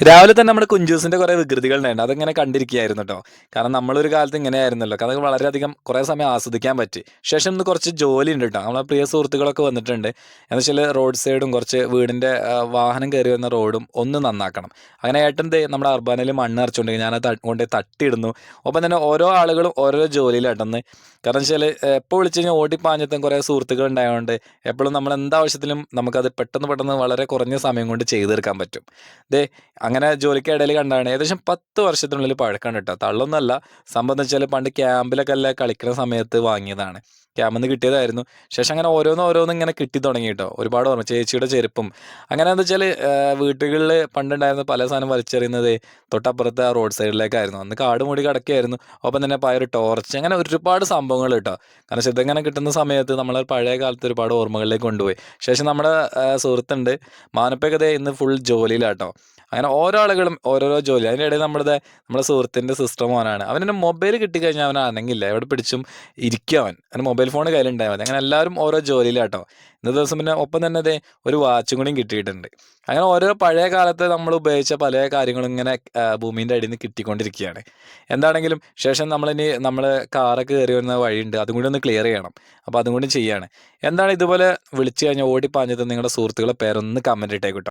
രാവിലെ തന്നെ നമ്മുടെ കുഞ്ചൂസിന്റെ കുറെ വികൃതികൾ ഉണ്ടായിരുന്നു. അതങ്ങനെ കണ്ടിരിക്കുകയായിരുന്നു കേട്ടോ. കാരണം നമ്മളൊരു കാലത്ത് ഇങ്ങനെയായിരുന്നല്ലോ. കാരണം വളരെയധികം കുറേ സമയം ആസ്വദിക്കാൻ പറ്റി. ശേഷം ഇന്ന് കുറച്ച് ജോലി ഉണ്ട് കേട്ടോ. നമ്മളെ പ്രിയ സുഹൃത്തുക്കളൊക്കെ വന്നിട്ടുണ്ട്. എന്ന് വെച്ചാൽ റോഡ് സൈഡും കുറച്ച് വീടിന്റെ വാഹനം കയറി വരുന്ന റോഡും ഒന്ന് നന്നാക്കണം. അങ്ങനെ ഏട്ടൻ ദേ നമ്മുടെ അർബാനയിൽ മണ്ണ് നിറച്ചുകൊണ്ട് ഞാനത് കൊണ്ടുപോയി തട്ടിയിടുന്നു. ഒപ്പം തന്നെ ഓരോ ആളുകളും ഓരോ ജോലിയിലാട്ടെന്ന്. കാരണം വെച്ചാൽ എപ്പോൾ വിളിച്ചു കഴിഞ്ഞാൽ ഓടിപ്പാഞ്ഞെത്തും കുറേ സുഹൃത്തുക്കൾ ഉണ്ടായതുകൊണ്ട് എപ്പോഴും നമ്മൾ എന്താവശ്യത്തിലും നമുക്കത് പെട്ടെന്ന് പെട്ടെന്ന് വളരെ കുറഞ്ഞ സമയം കൊണ്ട് ചെയ്തു തീർക്കാൻ പറ്റും. ദേ അങ്ങനെ ജോലിക്കിടയിൽ കണ്ടാണ്. ഏകദേശം 10 വർഷത്തിനുള്ളിൽ പഴക്കമാണ് കേട്ടോ. തള്ളൊന്നുമല്ല. സംഭവം എന്ന് വെച്ചാൽ പണ്ട് ക്യാമ്പിലൊക്കെ അല്ലേ കളിക്കുന്ന സമയത്ത് വാങ്ങിയതാണ്. ക്യാമ്പിൽ നിന്ന് കിട്ടിയതായിരുന്നു. ശേഷം അങ്ങനെ ഓരോന്ന് ഇങ്ങനെ കിട്ടി തുടങ്ങി കേട്ടോ. ഒരുപാട് ഓർമ്മ. ചേച്ചിയുടെ ചെരുപ്പും അങ്ങനെ എന്താ വെച്ചാൽ വീട്ടുകളിൽ പണ്ടുണ്ടായിരുന്ന പല സാധനം വലിച്ചെറിയുന്നത് തൊട്ടപ്പുറത്തെ ആ റോഡ് സൈഡിലേക്കായിരുന്നു. അന്ന് കാട് മൂടി കിടക്കുകയായിരുന്നു. ഒപ്പം തന്നെ പയർ ടോർച്ച് അങ്ങനെ ഒരുപാട് സംഭവങ്ങൾ കേട്ടോ. കാരണം വെച്ചാൽ ഇതിങ്ങനെ കിട്ടുന്ന സമയത്ത് നമ്മൾ പഴയ കാലത്ത് ഒരുപാട് ഓർമ്മകളിലേക്ക് കൊണ്ടുപോയി. ശേഷം നമ്മുടെ സുഹൃത്തുണ്ട് മാനപ്പയൊക്കെ ദേ ഇന്ന് ഫുൾ ജോലിയിലാട്ടോ. അങ്ങനെ ഓരോ ആളുകളും ഓരോരോ ജോലി. അതിൻ്റെ ഇടയിൽ നമ്മുടെ സുഹൃത്തിൻ്റെ സിസ്റ്റർ മോനാണ്. അവന് മൊബൈൽ കിട്ടിക്കഴിഞ്ഞാൽ അവൻ അനങ്ങില്ല. എവിടെ പിടിച്ചും ഇരിക്കും അവൻ. അവന് മൊബൈൽ ഫോൺ കയ്യിലുണ്ടായാൽ മതി. അങ്ങനെ എല്ലാവരും ഓരോ ജോലിയിലാട്ടോ. ഇന്നത്തെ ദിവസം പിന്നെ ഒപ്പം തന്നെ ദേ ഒരു വാച്ചും കൂടിയും കിട്ടിയിട്ടുണ്ട്. അങ്ങനെ ഓരോ പഴയ കാലത്ത് നമ്മൾ ഉപയോഗിച്ച പല കാര്യങ്ങളും ഇങ്ങനെ ഭൂമിൻ്റെ അടിയിൽ നിന്ന് കിട്ടിക്കൊണ്ടിരിക്കുകയാണ്. എന്താണെങ്കിലും ശേഷം നമ്മൾ കാറൊക്കെ കയറി വരുന്ന വഴിയുണ്ട്. അതും കൂടി ഒന്ന് ക്ലിയർ ചെയ്യണം. അപ്പോൾ അതും കൂടി ചെയ്യാണ്. എന്താണ് ഇതുപോലെ വിളിച്ചു കഴിഞ്ഞാൽ ഓടിപ്പാഞ്ഞത് നിങ്ങളുടെ സുഹൃത്തുക്കളെ പേരൊന്ന് കമൻറ്റ് ഇട്ടേക്കട്ടോ.